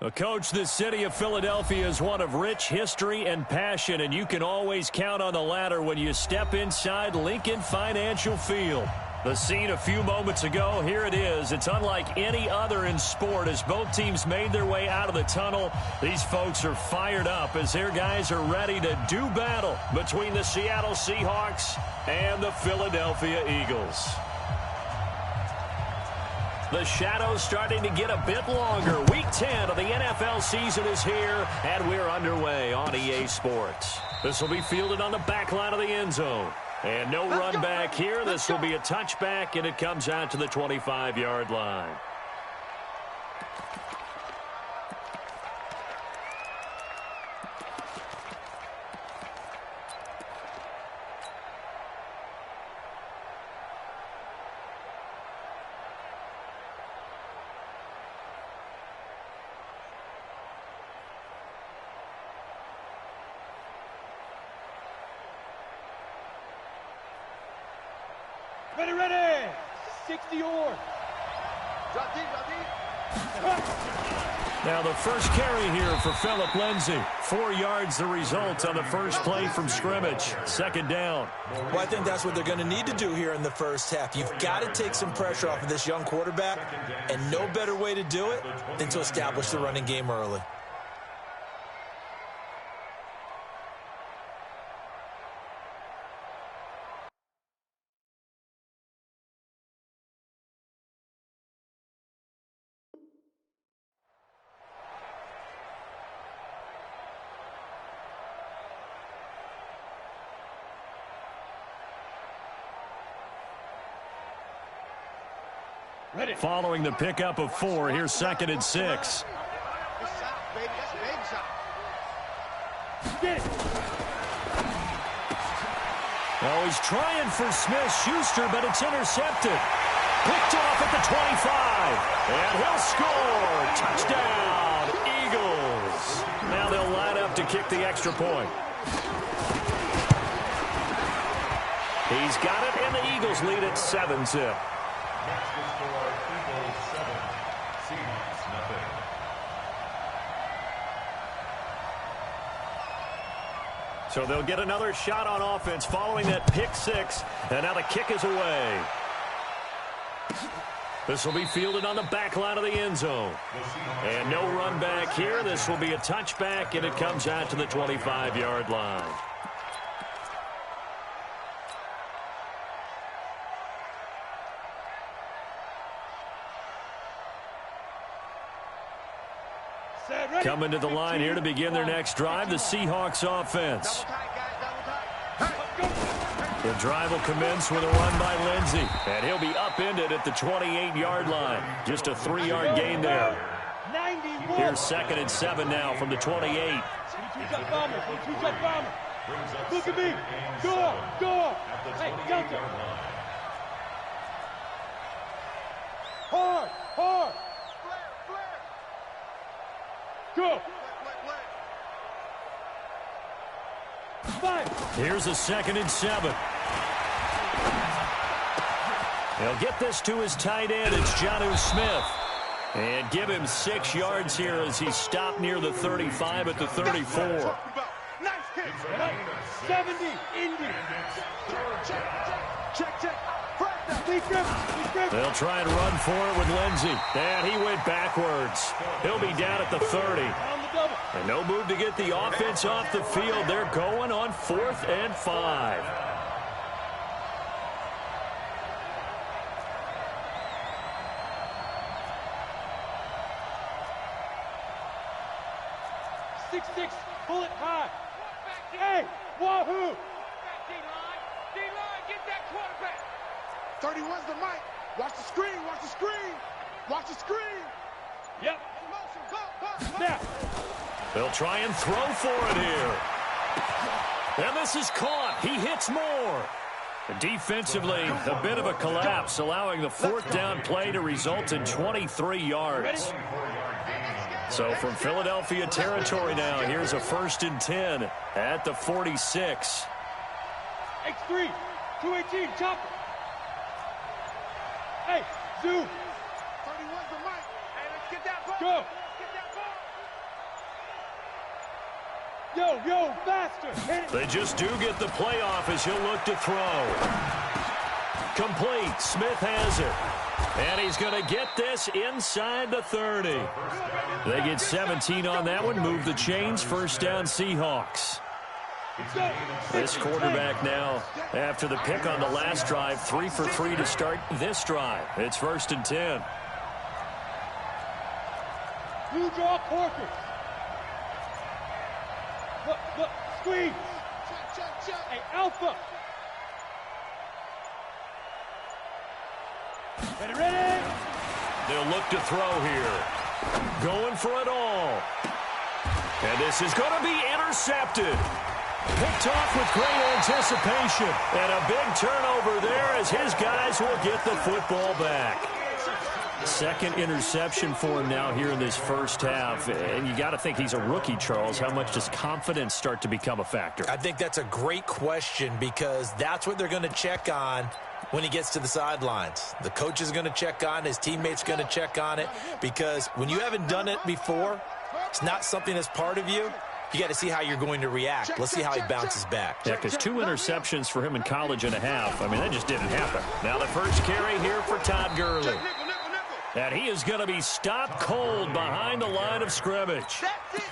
Well, Coach, the city of Philadelphia is one of rich history and passion, and you can always count on the latter when you step inside Lincoln Financial Field. The scene a few moments ago, here it is. It's unlike any other in sport as both teams made their way out of the tunnel. These folks are fired up as their guys are ready to do battle between the Seattle Seahawks and the Philadelphia Eagles. The shadows starting to get a bit longer. Week 10 of the NFL season is here, and we're underway on EA Sports. This will be fielded on the back line of the end zone. And no run back here. This will be a touchback, and it comes out to the 25-yard line. Ready. 60 yards. Now the first carry here for Phillip Lindsay. 4 yards the result on the first play from scrimmage. Second down. Well, I think that's what they're going to need to do here in the first half. You've got to take some pressure off of this young quarterback, and no better way to do it than to establish the running game early. Following the pickup of 4, here's 2nd and 6. Oh, he's trying for Smith-Schuster, but it's intercepted. Picked off at the 25. And he'll score. Touchdown, Eagles. Now they'll line up to kick the extra point. He's got it, and the Eagles lead at 7-zip. So they'll get another shot on offense following that pick 6. And now the kick is away. This will be fielded on the back line of the end zone. And no run back here. This will be a touchback, and it comes out to the 25-yard line. Coming to the line here to begin their next drive, the Seahawks offense. The drive will commence with a run by Lindsay. And he'll be upended at the 28-yard line. Just a 3-yard gain there. Here's 2nd and 7 now from the 28. Look at me. Go. Hey, Delta. Hard. Go. Here's a 2nd and 7. He'll get this to his tight end. It's Jonnu Smith. And give him 6 yards here as he's stopped near the 35 at the 34. Nice kick. 70. Indy. Check. They'll try and run for it with Lindsay. And he went backwards. He'll be down at the 30. And no move to get the offense off the field. They're going on 4th and 5. Six, pull it high. Hey, wahoo! D-line, get that quarterback. 31's the mic. Watch the screen. Yep. Snap. They'll try and throw for it here. And this is caught. He hits more. Defensively, a bit of a collapse, allowing the 4th down play to result in 23 yards. So from Philadelphia territory now, here's a 1st and 10 at the 46. X3, 218, chopper. Hey, zoom. 31's the mic. Hey, let's get that ball. Go. Get that ball. Yo, faster. Hit it. They just do get the playoff as he'll look to throw. Complete. Smith has it. And he's going to get this inside the 30. They get 17 on that one. Move the chains. First down, Seahawks. This quarterback now, after the pick on the last drive, 3 for 3 to start this drive. It's 1st and 10. You draw Corkers. Look, squeeze. Hey, Alpha. Ready? They'll look to throw here. Going for it all. And this is going to be intercepted. Picked off with great anticipation. And a big turnover there as his guys will get the football back. Second interception for him now here in this first half. And you got to think he's a rookie, Charles. How much does confidence start to become a factor? I think that's a great question because that's what they're going to check on when he gets to the sidelines. The coach is going to check on, his teammates going to check on it, because when you haven't done it before, it's not something that's part of you. You got to see how you're going to react. Let's see how he bounces back. Yeah, because 2 interceptions for him in college and a half. I mean, that just didn't happen. Now the first carry here for Todd Gurley. And he is going to be stopped cold behind the line of scrimmage.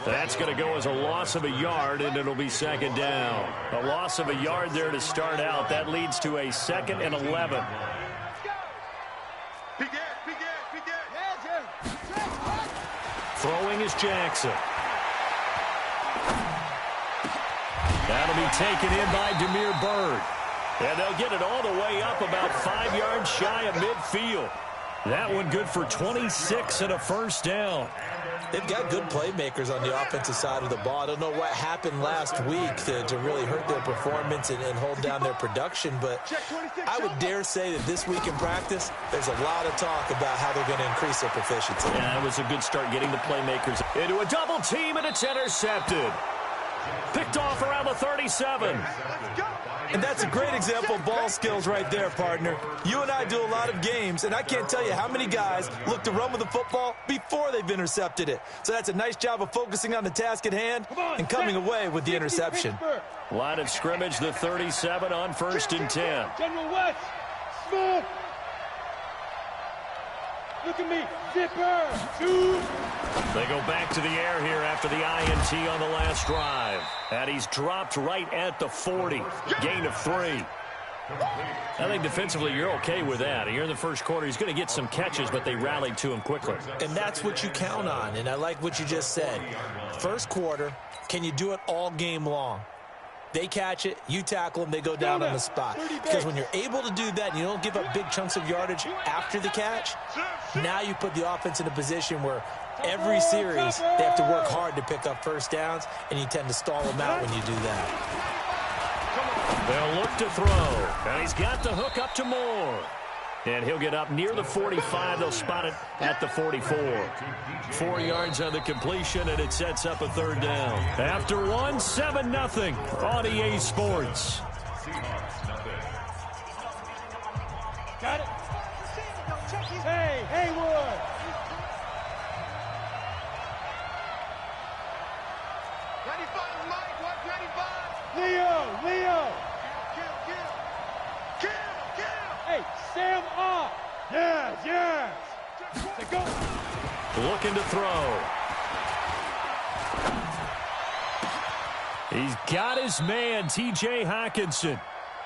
That's going to go as a loss of a yard, and it'll be 2nd down. A loss of a yard there to start out. That leads to a 2nd and 11. Throwing is Jackson. That'll be taken in by Damiere Byrd. And they'll get it all the way up about 5 yards shy of midfield. That one good for 26 and a first down. They've got good playmakers on the offensive side of the ball. I don't know what happened last week to really hurt their performance and hold down their production, but I would dare say that this week in practice, there's a lot of talk about how they're going to increase their proficiency. Yeah, that was a good start getting the playmakers into a double team, and it's intercepted. Picked off around the 37. And that's a great example of ball skills right there, partner. You and I do a lot of games, and I can't tell you how many guys look to run with the football before they've intercepted it. So that's a nice job of focusing on the task at hand and coming away with the interception. Line of scrimmage, the 37 on 1st and 10. General West, smoke. Look at me, zipper, 2. They go back to the air here after the INT on the last drive. And he's dropped right at the 40. Gain of 3. I think defensively you're okay with that. Here in the first quarter, he's going to get some catches, but they rallied to him quickly. And that's what you count on, and I like what you just said. First quarter, can you do it all game long? They catch it, you tackle them, they go down on the spot. Because when you're able to do that and you don't give up big chunks of yardage after the catch, now you put the offense in a position where every series they have to work hard to pick up first downs, and you tend to stall them out when you do that. They'll look to throw, and he's got the hook up to Moore. And he'll get up near the 45. They'll spot it at the 44. 4 yards on the completion, and it sets up a 3rd down. After 7-0 on EA Sports. Got it. Hey, Haywood. Leo. Hey, Sam off. Yes. To go. Looking to throw. He's got his man, T.J. Hockenson.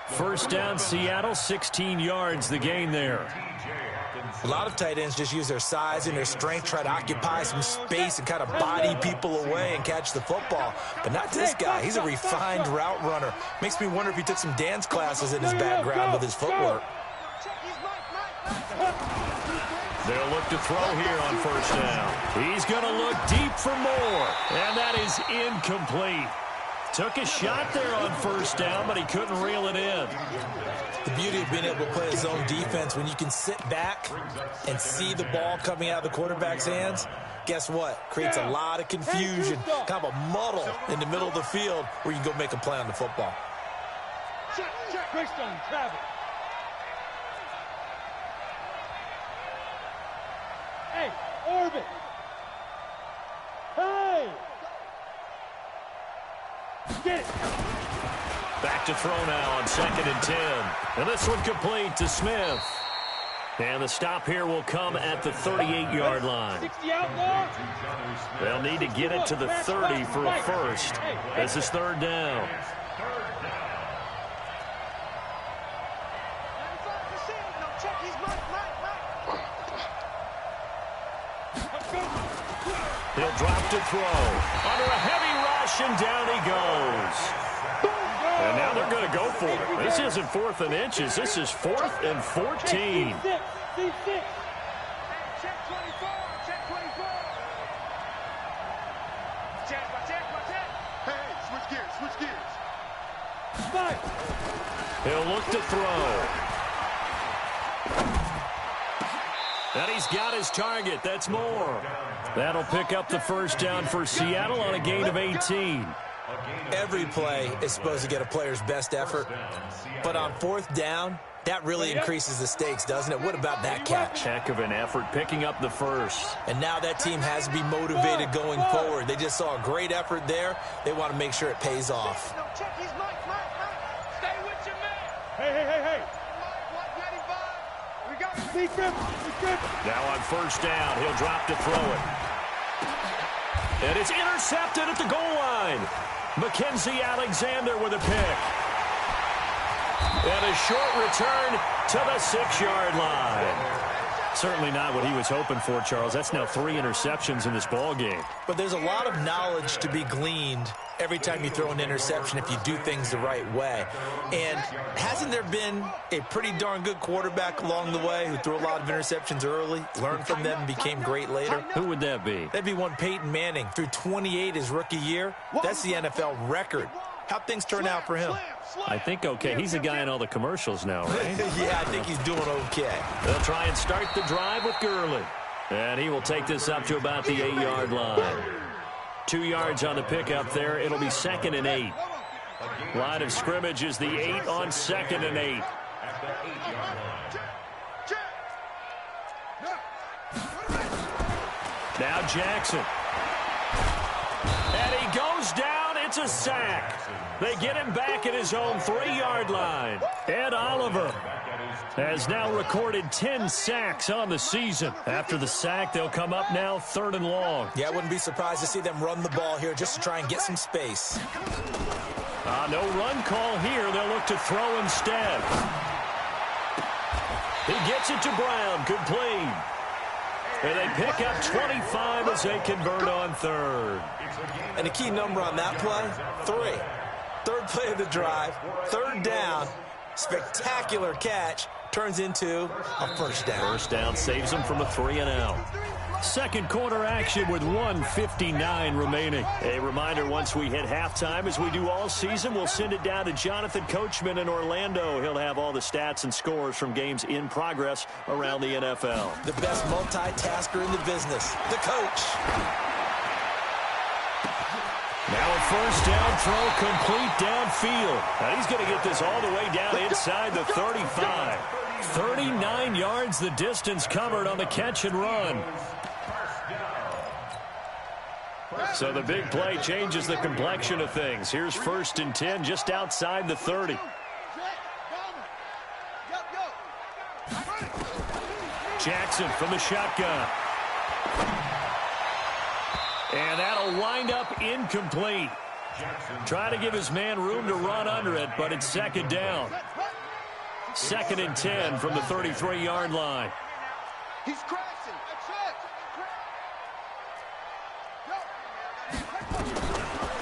First down, Seattle, 16 yards, the gain there. A lot of tight ends just use their size and their strength, try to occupy some space and kind of body people away and catch the football. But not this guy. He's a refined route runner. Makes me wonder if he took some dance classes in his background with his footwork. They'll look to throw here on first down. He's going to look deep for more, and that is incomplete. Took a shot there on first down, but he couldn't reel it in. The beauty of being able to play a zone defense, when you can sit back and see the ball coming out of the quarterback's hands, guess what? Creates a lot of confusion, kind of a muddle in the middle of the field where you can go make a play on the football. Greystone, Travis. Hey, Orbit. Hey. Get it. Back to throw now on 2nd and 10. And this one complete to Smith. And the stop here will come at the 38-yard line. 60 outlaw. They'll need to get it to the 30 for a first. This is 3rd down. He'll drop to throw. Under a heavy rush, and down he goes. And now they're going to go for it. This isn't 4th and inches. This is 4th and 14. C6. Check 24. Check 24. Check. Hey, switch gears. Five. He'll look to throw. And he's got his target. That's more. That'll pick up the first down for Seattle on a gain of 18. Every play is supposed to get a player's best effort, but on 4th down, that really increases the stakes, doesn't it? What about that catch? Heck of an effort picking up the first. And now that team has to be motivated going forward. They just saw a great effort there. They want to make sure it pays off. Stay with your man. Hey. We got it. Secret. Now on 1st down, he'll drop to throw it. And it's intercepted at the goal line. Mackenzie Alexander with a pick. And a short return to the 6-yard line. Certainly not what he was hoping for, Charles. That's now 3 interceptions in this ball game. But there's a lot of knowledge to be gleaned every time you throw an interception if you do things the right way. And hasn't there been a pretty darn good quarterback along the way who threw a lot of interceptions early, learned from them, and became great later? Who would that be? That'd be one Peyton Manning. Threw 28 his rookie year. That's the NFL record. How'd things turn out for him? I think okay. He's a guy in all the commercials now, right? Yeah, I think he's doing okay. They'll try and start the drive with Gurley. And he will take this up to about the 8-yard line. 2 yards on the pickup there. It'll be 2nd and 8. Line of scrimmage is the 8 on 2nd and 8. Now Jackson. And he goes down. It's a sack. They get him back at his own 3-yard line. Ed Oliver has now recorded 10 sacks on the season. After the sack, they'll come up now 3rd and long. Yeah, I wouldn't be surprised to see them run the ball here just to try and get some space. No run call here. They'll look to throw instead. He gets it to Brown. Complete. And they pick up 25 as they convert on 3rd. And the key number on that play, 3. 3rd play of the drive, 3rd down, spectacular catch, turns into a first down. First down saves them from a 3-and-out. Second quarter action with 1:59 remaining. A reminder, once we hit halftime, as we do all season, we'll send it down to Jonathan Coachman in Orlando. He'll have all the stats and scores from games in progress around the NFL. The best multitasker in the business, the coach. Now a first down throw complete downfield. Now he's going to get this all the way down inside the 35. 39 yards the distance covered on the catch and run. So the big play changes the complexion of things. Here's 1st and 10 just outside the 30. Jackson from the shotgun. And that'll wind up incomplete. Trying to give his man room to run under it, but it's 2nd down. 2nd and 10 from the 33-yard line. He's crashing.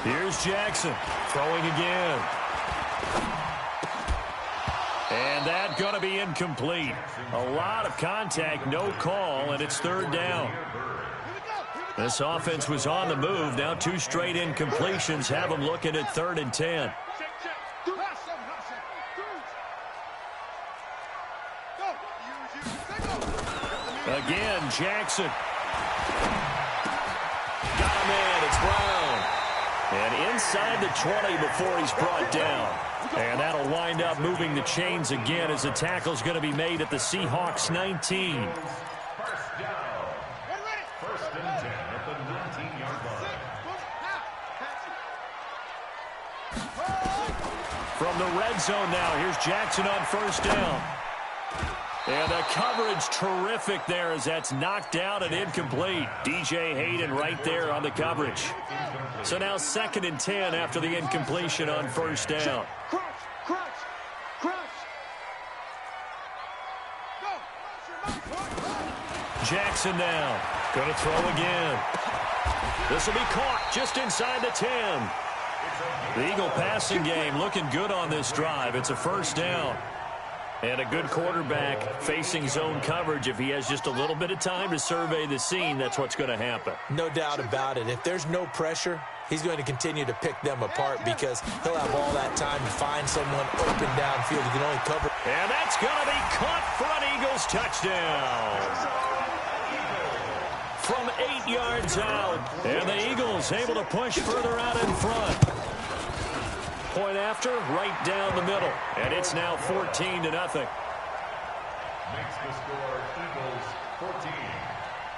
Here's Jackson throwing again. And that's going to be incomplete. A lot of contact, no call, and it's 3rd down. This offense was on the move. Now 2 straight incompletions have them looking at 3rd and 10. Again, Jackson. Got a man. It's Brown. And inside the 20 before he's brought down. And that'll wind up moving the chains again as the tackle's going to be made at the Seahawks 19. From the red zone now, here's Jackson on first down. And the coverage terrific there as that's knocked down and incomplete. DJ Hayden right there on the coverage. So now 2nd and 10 after the incompletion on first down. Jackson now. Going to throw again. This will be caught just inside the 10. The Eagle passing game looking good on this drive. It's a first down. And a good quarterback facing zone coverage. If he has just a little bit of time to survey the scene, that's what's going to happen. No doubt about it. If there's no pressure, he's going to continue to pick them apart because he'll have all that time to find someone open downfield. He can only cover. And that's going to be caught for an Eagles touchdown. From 8 yards out. And the Eagles able to push further out in front. Point after, right down the middle. And it's now 14-0. Makes the score Eagles 14,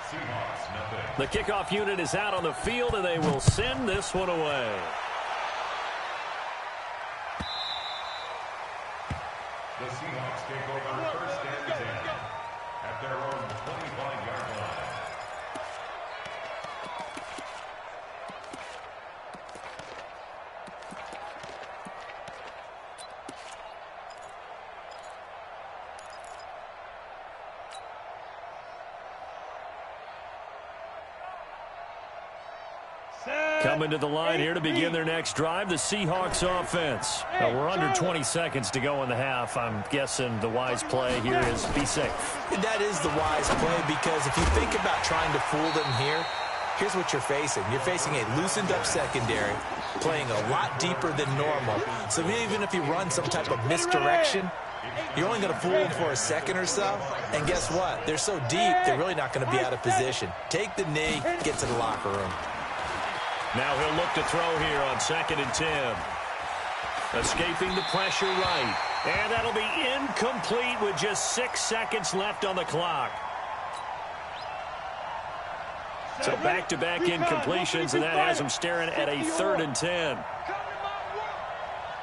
Seahawks nothing. The kickoff unit is out on the field, and they will send this one away. The Seahawks take over first and 10 at their own 25-yard line. Coming to the line here to begin their next drive, the Seahawks offense. Now we're under 20 seconds to go in the half. I'm guessing the wise play here is be safe. That is the wise play because if you think about trying to fool them here, here's what you're facing. You're facing a loosened up secondary, playing a lot deeper than normal. So even if you run some type of misdirection, you're only going to fool them for a second or so. And guess what? They're so deep, they're really not going to be out of position. Take the knee, get to the locker room. Now he'll look to throw here on 2nd and 10. Escaping the pressure right. And that'll be incomplete with just 6 seconds left on the clock. So back-to-back incompletions, and that has him staring at a 3rd and 10.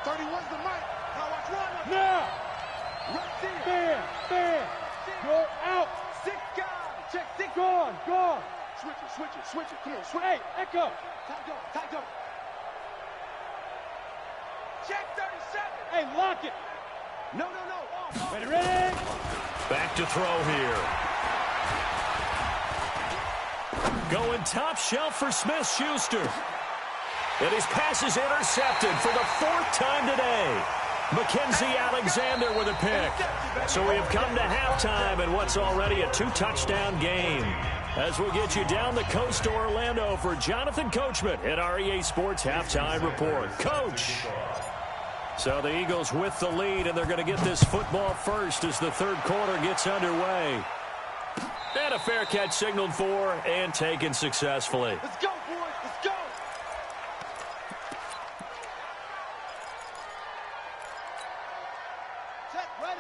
31's the mic. Now. Right there. Fair. Go out. 6 guys. Check 6. Gone. Switch it. Come on, switch. Hey, echo. Tight go. Check 37. Hey, lock it. No. Ready. Back to throw here. Going top shelf for Smith-Schuster. And his pass is intercepted for the 4th time today. Mackenzie Alexander with a pick. So we have come to halftime in what's already a 2-touchdown game. As we'll get you down the coast to Orlando for Jonathan Coachman at our EA Sports Halftime Report. Coach. So the Eagles with the lead, and they're going to get this football first as the 3rd quarter gets underway. And a fair catch signaled for and taken successfully. Let's go, boys. Let's go.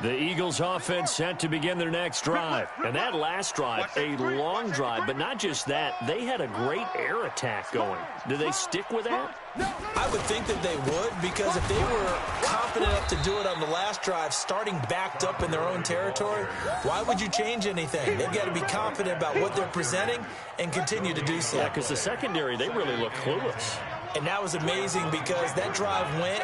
The Eagles offense set to begin their next drive. And that last drive, a long drive, but not just that, they had a great air attack going. Do they stick with that? I would think that they would because if they were confident enough to do it on the last drive, starting backed up in their own territory, why would you change anything? They've got to be confident about what they're presenting and continue to do so. Yeah, because the secondary, they really look clueless. And that was amazing because that drive went,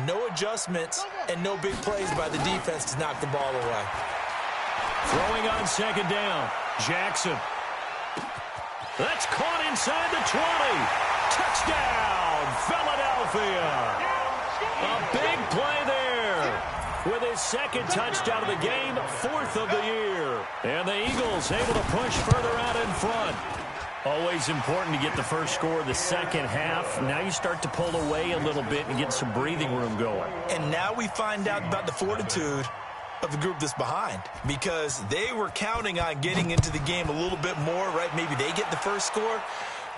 no adjustments, and no big plays by the defense to knock the ball away. Throwing on 2nd down, Jackson. That's caught inside the 20. Touchdown, Philadelphia. A big play there. With his 2nd touchdown of the game, 4th of the year. And the Eagles able to push further out in front. Always important to get the first score of the second half. Now you start to pull away a little bit and get some breathing room going. And now we find out about the fortitude of the group that's behind because they were counting on getting into the game a little bit more, right? Maybe they get the first score.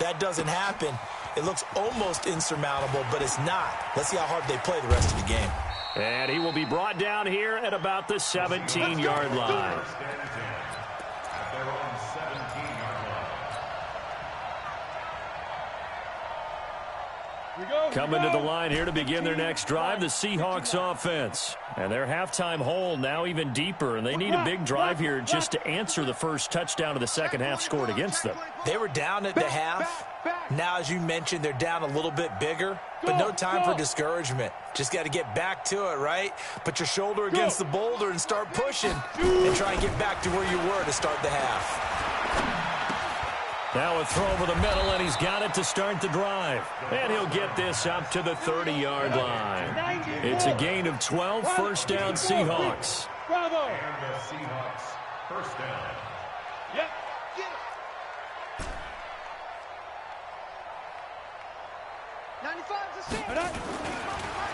That doesn't happen. It looks almost insurmountable, but it's not. Let's see how hard they play the rest of the game. And he will be brought down here at about the 17-yard line. Coming to the line here to begin their next drive, the Seahawks offense. And their halftime hole now even deeper, and they need a big drive here just to answer the first touchdown of the second half scored against them. They were down at the half. Now, as you mentioned, they're down a little bit bigger, but no time for discouragement. Just got to get back to it, right? Put your shoulder against the boulder and start pushing and try and get back to where you were to start the half. Now a throw over the middle, and he's got it to start the drive. And he'll get this up to the 30-yard line. It's a gain of 12, first down Seahawks. Bravo! And the Seahawks first down. Yep. Get it. 95 is a set.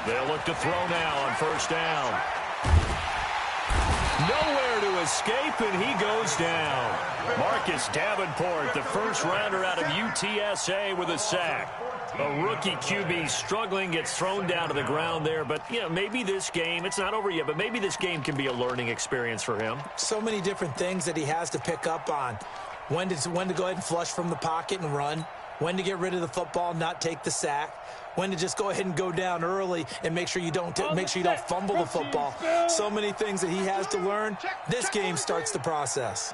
They'll look to throw now on first down. Nowhere to escape, and he goes down. Marcus Davenport, the first rounder out of UTSA with a sack. A rookie QB struggling, gets thrown down to the ground there. But, you know, maybe this game, it's not over yet, but maybe this game can be a learning experience for him. So many different things that he has to pick up on. When to go ahead and flush from the pocket and run. When to get rid of the football, not take the sack. When to just go ahead and go down early and make sure you don't fumble the football. So many things that he has to learn. This game starts the process.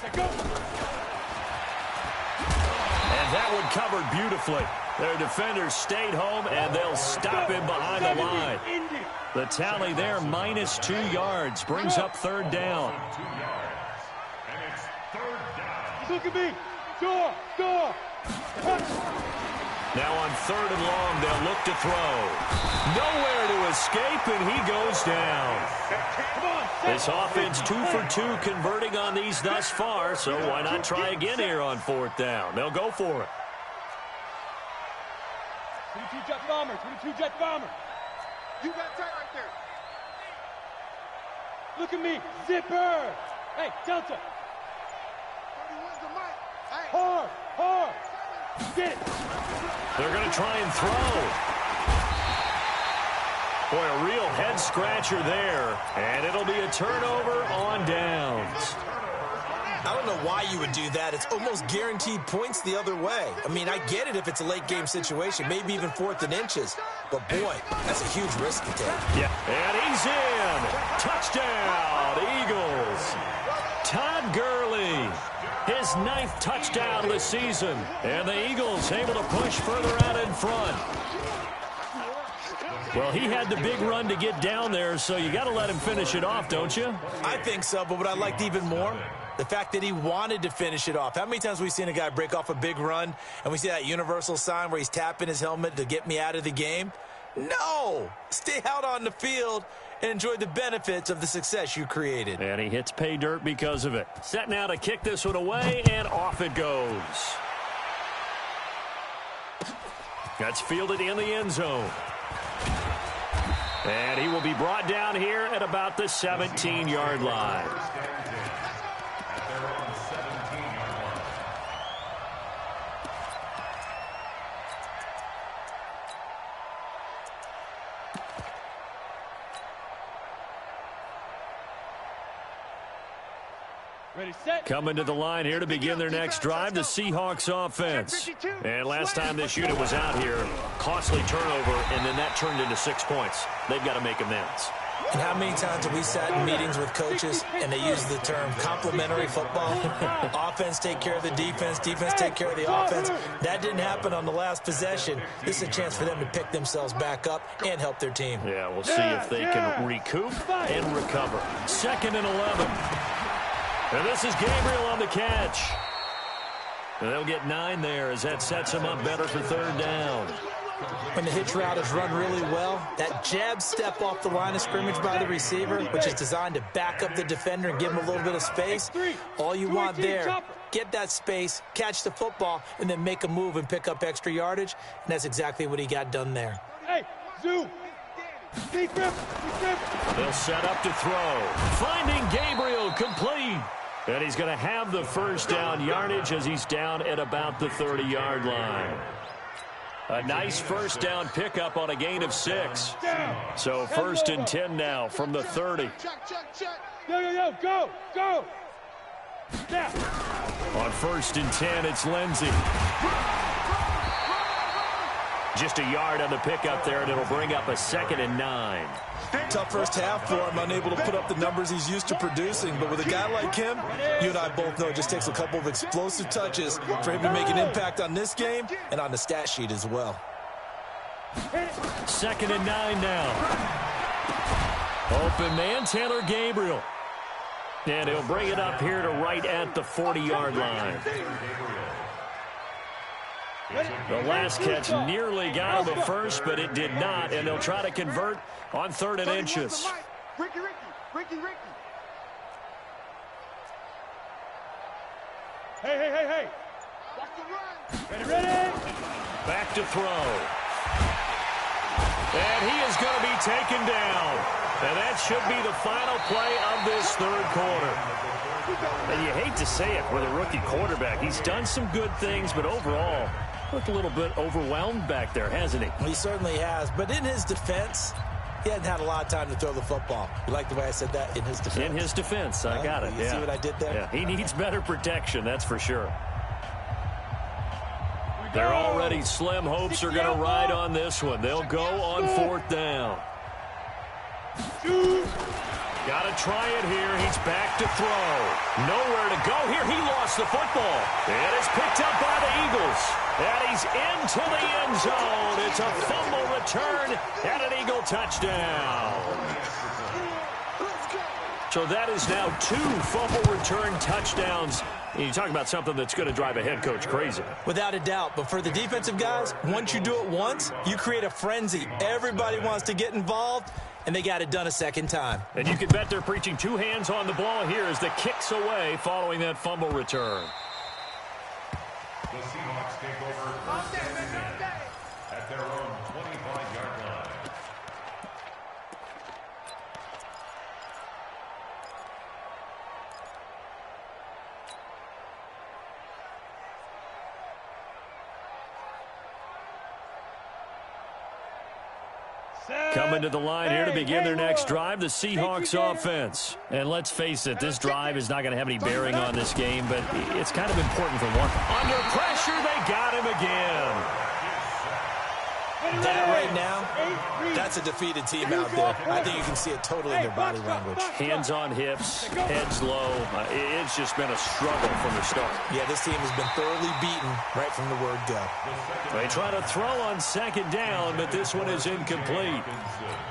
And that one covered beautifully. Their defenders stayed home, and they'll stop him behind the line. The tally there, minus 2 yards, brings up third down. 2 yards. And it's third down. Look at me. Door. Now on third and long, they'll look to throw. Nowhere to escape, and he goes down. This offense 2 for 2 converting on these thus far, so why not try again here on fourth down? They'll go for it. 22 jet bomber. You got tight right there. Look at me. Zipper. Hey, Delta. 31's a mic. Hey. Hard. Get it. They're going to try and throw. Boy, a real head-scratcher there. And it'll be a turnover on downs. I don't know why you would do that. It's almost guaranteed points the other way. I mean, I get it if it's a late-game situation, maybe even fourth and inches. But, boy, that's a huge risk to take. Yeah, and he's in. Touchdown, Eagles. Todd Gurley, his 9th touchdown of the season. And the Eagles able to push further out in front. Well, he had the big run to get down there, so you got to let him finish it off, don't you? I think so, but what I liked even more, the fact that he wanted to finish it off. How many times have we seen a guy break off a big run, and we see that universal sign where he's tapping his helmet to get me out of the game? No! Stay out on the field and enjoy the benefits of the success you created. And he hits pay dirt because of it. Set now to kick this one away, and off it goes. That's fielded in the end zone. And he will be brought down here at about the 17-yard line. At their own 17-yard line. Ready, set. Coming to the line here to begin their next drive, the Seahawks offense. And last time this unit was out here, costly turnover, and then that turned into 6 points. They've got to make amends. And how many times have we sat in meetings with coaches and they use the term complementary football? Offense take care of the defense, defense take care of the offense. That didn't happen on the last possession. This is a chance for them to pick themselves back up and help their team. Yeah, we'll see if they can recoup and recover. 2nd and 11. And this is Gabriel on the catch. And they'll get 9 there as that sets him up better for third down. When the hitch route is run really well, that jab step off the line of scrimmage by the receiver, which is designed to back up the defender and give him a little bit of space, all you want there, get that space, catch the football, and then make a move and pick up extra yardage, and that's exactly what he got done there. Hey, Zoo. They'll set up to throw. Finding Gabriel complete. And he's going to have the first down yardage as he's down at about the 30-yard line. A nice first down pickup on a gain of 6. So 1st and 10 now from the 30. Yo, go. Snap. On 1st and 10, it's Lindsey. Just a yard on the pickup there, and it'll bring up a 2nd and 9. Tough first half for him, unable to put up the numbers he's used to producing. But with a guy like him, you and I both know it just takes a couple of explosive touches for him to make an impact on this game and on the stat sheet as well. 2nd and 9 now. Open man, Taylor Gabriel. And he'll bring it up here to right at the 40-yard line. The last catch nearly got him a first, but it did not, and they'll try to convert on 3rd and inches. Ricky. Hey. Watch the run. Ready. Back to throw. And he is going to be taken down. And that should be the final play of this 3rd quarter. And you hate to say it with a rookie quarterback. He's done some good things, but overall, looked a little bit overwhelmed back there, hasn't he? He certainly has. But in his defense, he hadn't had a lot of time to throw the football. You like the way I said that? In his defense. In his defense. I got it. You see what I did there? Yeah, he needs better protection, that's for sure. They're already slim hopes are going to ride on this one. They'll go on 4th down. Got to try it here. He's back to throw. Nowhere to go here. He lost the football. And it's picked up by the Eagles. And he's into the end zone. It's a fumble return and an Eagle touchdown. So that is now 2 fumble return touchdowns. And you talk about something that's going to drive a head coach crazy. Without a doubt. But for the defensive guys, once you do it once, you create a frenzy. Everybody wants to get involved, and they got it done a second time. And you can bet they're preaching 2 hands on the ball here as the kicks away following that fumble return. The Seahawks take over at their own 25-yard line. Coming to the line here to begin their next drive, the Seahawks offense. And let's face it, this drive is not going to have any bearing on this game, but it's kind of important for one. Under pressure, they got him again. That right now, that's a defeated team out there. I think you can see it totally in their body language. Hands on hips, heads low. It's just been a struggle from the start. Yeah, this team has been thoroughly beaten right from the word go. They try to throw on 2nd down, but this one is incomplete.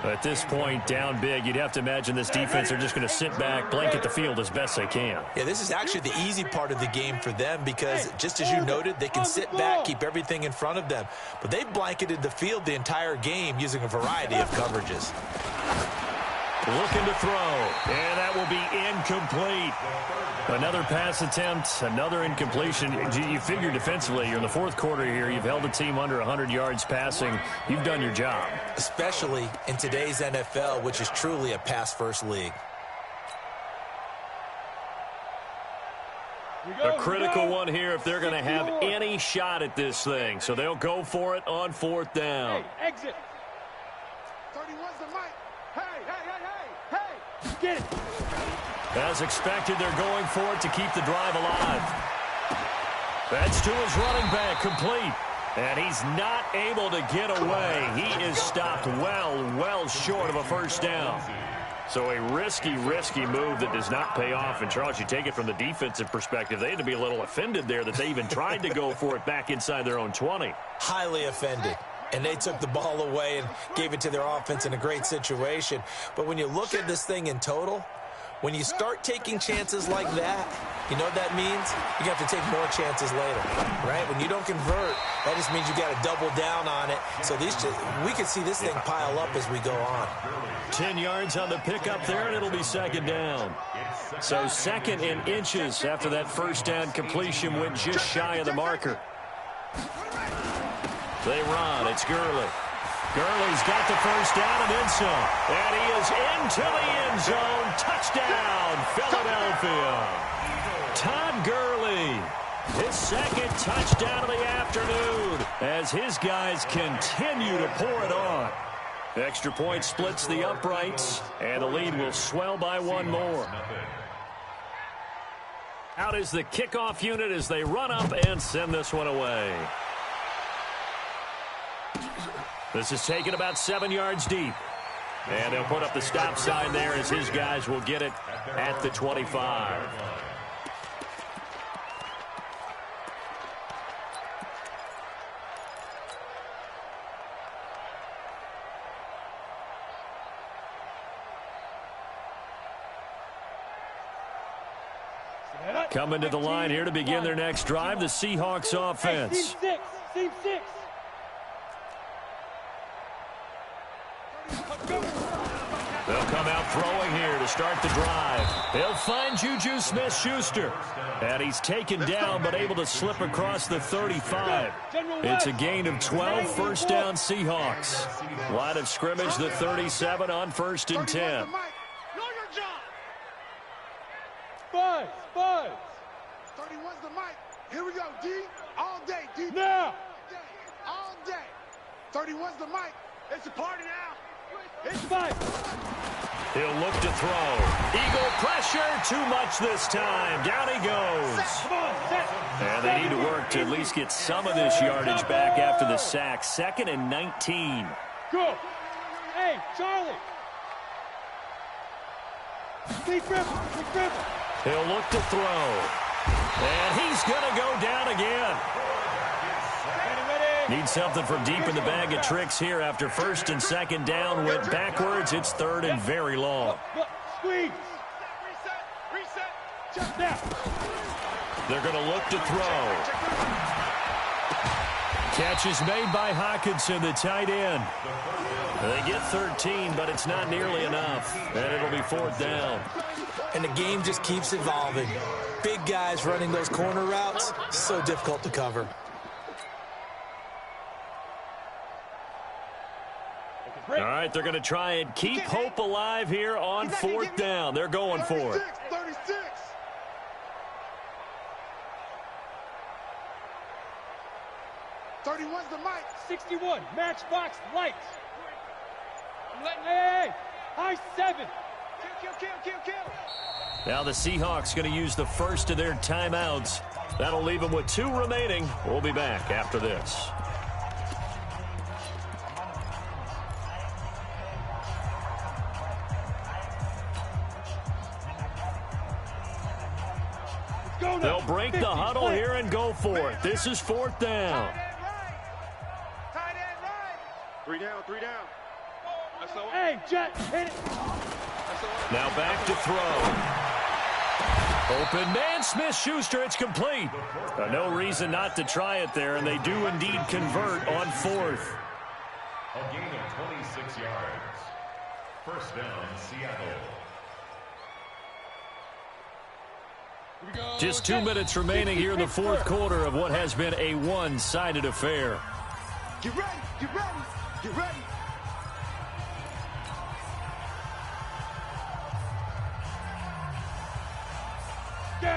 At this point, down big, you'd have to imagine this defense are just going to sit back, blanket the field as best they can. Yeah, this is actually the easy part of the game for them because, just as you noted, they can sit back, keep everything in front of them. But they've blanketed the field the entire game using a variety of coverages. Looking to throw, and that will be incomplete. Another pass attempt, another incompletion. You figure defensively, you're in the 4th quarter here. You've held the team under 100 yards passing. You've done your job. Especially in today's NFL, which is truly a pass-first league. A critical one here if they're going to have any shot at this thing. So they'll go for it on 4th down. Hey, exit. 31's the mic. Hey. Get it. As expected, they're going for it to keep the drive alive. That's to his running back, complete. And he's not able to get away. He is stopped well short of a 1st down. So a risky move that does not pay off. And, Charles, you take it from the defensive perspective. They had to be a little offended there that they even tried to go for it back inside their own 20. Highly offended. And they took the ball away and gave it to their offense in a great situation. But when you look at this thing in total, when you start taking chances like that, you know what that means? You have to take more chances later, right? When you don't convert, that just means you got to double down on it. So we can see this thing pile up as we go on. 10 yards on the pickup there, and it'll be 2nd down. So 2nd and inches after that 1st down completion went just shy of the marker. They run. It's Gurley. Gurley's got the 1st down and then some. And he is into the end zone. Touchdown, Philadelphia. Todd Gurley, his 2nd touchdown of the afternoon as his guys continue to pour it on. Extra point splits the uprights, and the lead will swell by 1 more. Out is the kickoff unit as they run up and send this one away. This is taken about 7 yards deep. And they'll put up the stop sign there as his guys will get it at the 25. Coming to the line here to begin their next drive, the Seahawks offense. Team 6. They'll come out throwing here to start the drive. They'll find Juju Smith-Schuster. And he's taken down but able to slip across the 35. It's a gain of 12, first down Seahawks. Line of scrimmage, the 37 on 1st and 10. Buzz. 31's the mic. Here we go, D. All day, D. Now. All day. 31's the mic. It's a party now. It's fight. He'll look to throw. Eagle pressure, too much this time. Down he goes. And they need to work to at least get some of this yardage back after the sack. 2nd and 19. Go. Hey, Charlie. Big Ripper. He'll look to throw. And he's going to go down again. Need something from deep in the bag of tricks here after 1st and 2nd down. Went backwards. It's 3rd and very long. Squeeze. Reset. Check down. They're going to look to throw. Catch is made by Hawkinson, the tight end. They get 13, but it's not nearly enough. And it'll be 4th down. And the game just keeps evolving. Big guys running those corner routes, so difficult to cover. All right, they're going to try and keep hope alive here on 4th down. They're going for it. 36. "31's the mic. 61. Matchbox lights. Hey. High 7. Kill. Now the Seahawks going to use the first of their timeouts. That'll leave them with 2 remaining. We'll be back after this. They'll break the huddle here and go for it. This is 4th down. Tight end right. 3 down. Hey, Jet, hit it. Now back to throw. Open man, Smith-Schuster, it's complete. No reason not to try it there, and they do indeed convert on 4th. A gain of 26 yards. First down, Seattle. Just 2 minutes remaining here in the 4th quarter of what has been a one-sided affair. Get ready.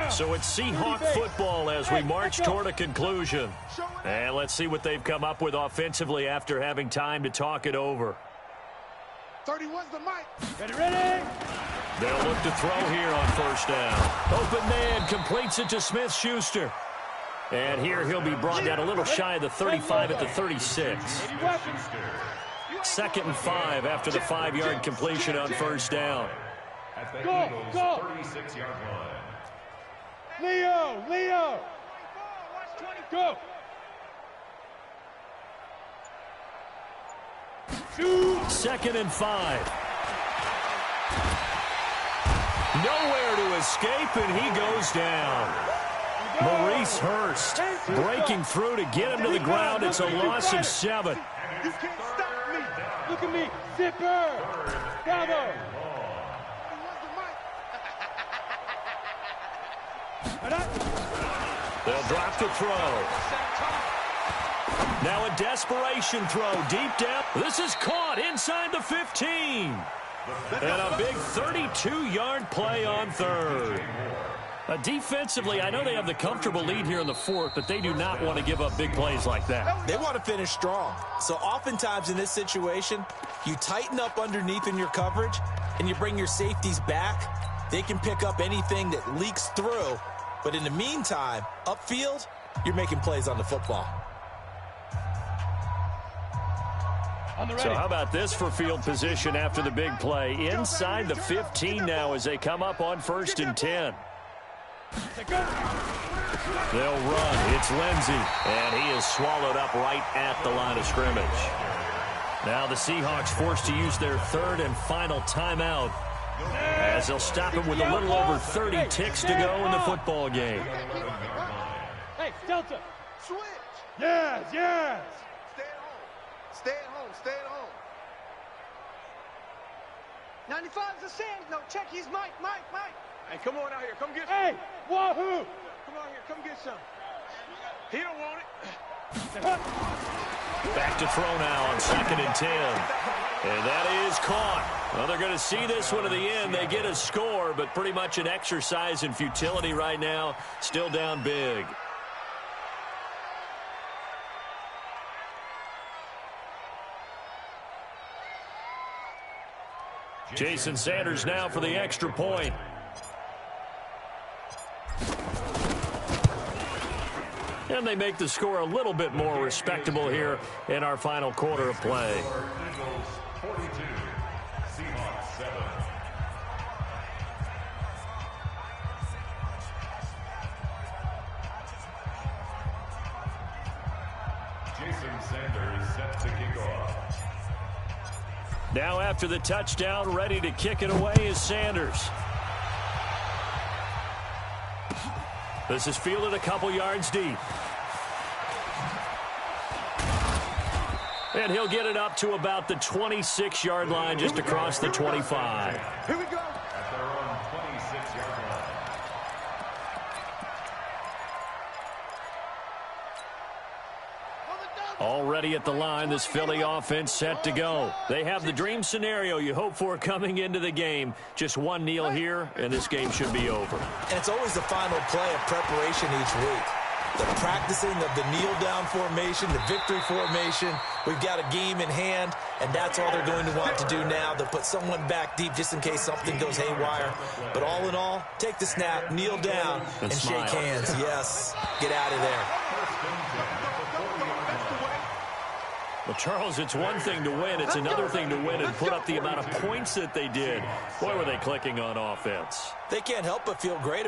So it's Seahawk football as we march toward a conclusion. And let's see what they've come up with offensively after having time to talk it over. 31's the mic. Ready. They'll look to throw here on 1st down. Open man completes it to Smith-Schuster. And here he'll be brought down a little shy of the 35 at the 36. 2nd and 5 after the 5-yard completion on 1st down. At the Go. Eagles' 36-yard line. Leo. Go. Shoot. 2nd and 5. Nowhere to escape, and he goes down. Maurice Hurst breaking through to get him to the ground. It's a loss of 7. You can't stop me. Look at me. Zipper. Bravo. 31's the mic. They'll drop the throw. Now a desperation throw deep down. This is caught inside the 15. And a big 32-yard play on 3rd. Defensively, I know they have the comfortable lead here in the 4th, but they do not want to give up big plays like that. They want to finish strong. So oftentimes in this situation, you tighten up underneath in your coverage, and you bring your safeties back. They can pick up anything that leaks through, But in the meantime, upfield, you're making plays on the football. So how about this for field position after the big play? Inside the 15 now as they come up on 1st and 10. They'll run. It's Lindsey, and he is swallowed up right at the line of scrimmage. Now the Seahawks forced to use their 3rd and final timeout as they'll stop it with a little over 30 ticks to go in the football game. Hey, Delta. Switch. Yes, yes. Stay at home. Stay at home. Stay at home. 95's the sand. No, check. He's Mike. Hey, come on out here. Come get some. Hey, wahoo. Come on here. Come get some. He don't want it. Back to throw now on 2nd and 10. And that is caught. Well, they're going to see this one to the end. They get a score, but pretty much an exercise in futility right now. Still down big. Jason Sanders now for the extra point. And they make the score a little bit more respectable here in our final quarter of play. Eagles 42, Seahawks 7. Jason Sanders set to kick off. Now after the touchdown, ready to kick it away is Sanders. This is fielded a couple yards deep. And he'll get it up to about the 26-yard line, just across the 25. Here we go. At their own 26-yard line. Already at the line, this Philly offense set to go. They have the dream scenario you hope for coming into the game. Just one kneel here, and this game should be over. And it's always the final play of preparation each week. The practicing of the kneel-down formation, the victory formation. We've got a game in hand, and that's all they're going to want to do now. They'll put someone back deep just in case something goes haywire. But all in all, take the snap, kneel down, and shake hands. Yes, get out of there. Well, Charles, it's one thing to win. It's another thing to win and put up the amount of points that they did. Boy, were they clicking on offense. They can't help but feel great